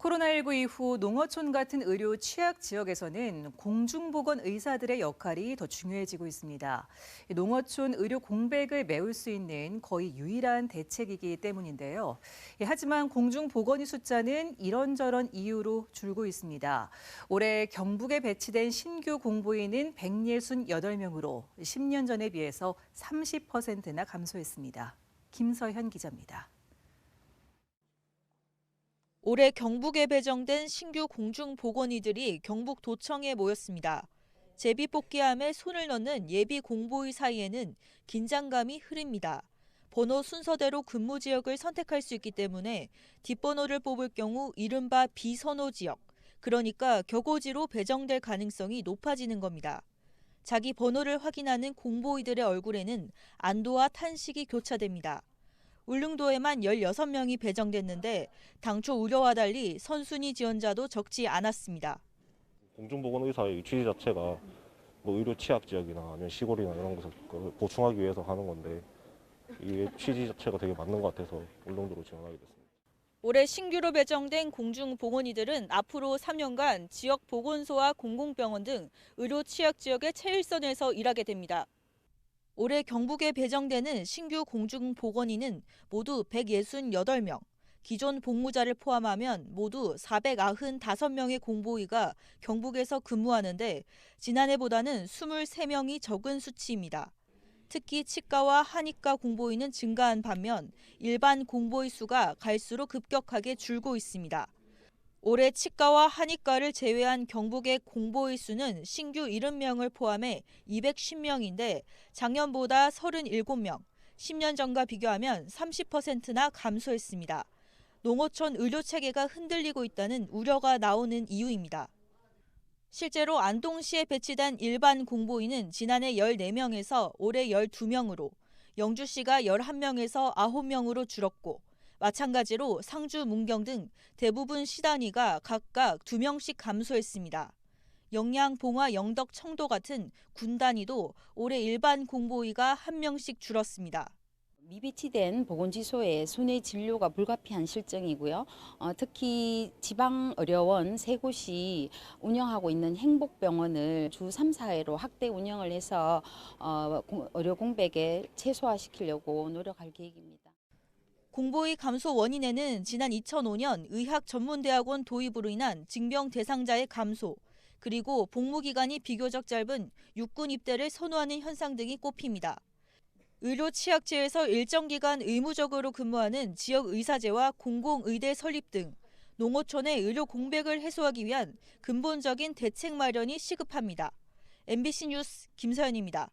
코로나19 이후 농어촌 같은 의료 취약 지역에서는 공중보건 의사들의 역할이 더 중요해지고 있습니다. 농어촌 의료 공백을 메울 수 있는 거의 유일한 대책이기 때문인데요. 하지만 공중보건의 숫자는 이런저런 이유로 줄고 있습니다. 올해 경북에 배치된 신규 공보인은 168명으로 10년 전에 비해서 30%나 감소했습니다. 김서현 기자입니다. 올해 경북에 배정된 신규 공중보건의들이 경북도청에 모였습니다. 제비뽑기함에 손을 넣는 예비 공보의 사이에는 긴장감이 흐릅니다. 번호 순서대로 근무 지역을 선택할 수 있기 때문에 뒷번호를 뽑을 경우 이른바 비선호 지역, 그러니까 격오지로 배정될 가능성이 높아지는 겁니다. 자기 번호를 확인하는 공보의들의 얼굴에는 안도와 탄식이 교차됩니다. 울릉도에만 16명이 배정됐는데 당초 우려와 달리 선순위 지원자도 적지 않았습니다. 공중보건의사의 취지 자체가 뭐 의료 취약 지역이나 아니면 시골이나 이런 곳을 보충하기 위해서 하는 건데 이 취지 자체가 되게 맞는 것 같아서 울릉도로 지원하게 됐습니다. 올해 신규로 배정된 공중보건의들은 앞으로 3년간 지역 보건소와 공공병원 등 의료 취약 지역의 최일선에서 일하게 됩니다. 올해 경북에 배정되는 신규 공중보건의는 모두 168명, 기존 복무자를 포함하면 모두 495명의 공보의가 경북에서 근무하는데 지난해보다는 23명이 적은 수치입니다. 특히 치과와 한의과 공보의는 증가한 반면 일반 공보의 수가 갈수록 급격하게 줄고 있습니다. 올해 치과와 한의과를 제외한 경북의 공보의 수는 신규 70명을 포함해 210명인데 작년보다 37명, 10년 전과 비교하면 30%나 감소했습니다. 농어촌 의료체계가 흔들리고 있다는 우려가 나오는 이유입니다. 실제로 안동시에 배치된 일반 공보의는 지난해 14명에서 올해 12명으로, 영주시가 11명에서 9명으로 줄었고 마찬가지로 상주, 문경 등 대부분 시단위가 각각 2명씩 감소했습니다. 영양, 봉화, 영덕, 청도 같은 군 단위도 올해 일반 공보의가 1명씩 줄었습니다. 미배치된 보건지소의 순회 진료가 불가피한 실정이고요. 특히 지방의료원 3곳이 운영하고 있는 행복병원을 주 3, 4회로 확대 운영을 해서 의료 공백을 최소화시키려고 노력할 계획입니다. 공보의 감소 원인에는 지난 2005년 의학전문대학원 도입으로 인한 징병 대상자의 감소, 그리고 복무기간이 비교적 짧은 육군 입대를 선호하는 현상 등이 꼽힙니다. 의료 취약지에서 일정 기간 의무적으로 근무하는 지역 의사제와 공공의대 설립 등 농어촌의 의료 공백을 해소하기 위한 근본적인 대책 마련이 시급합니다. MBC 뉴스 김서연입니다.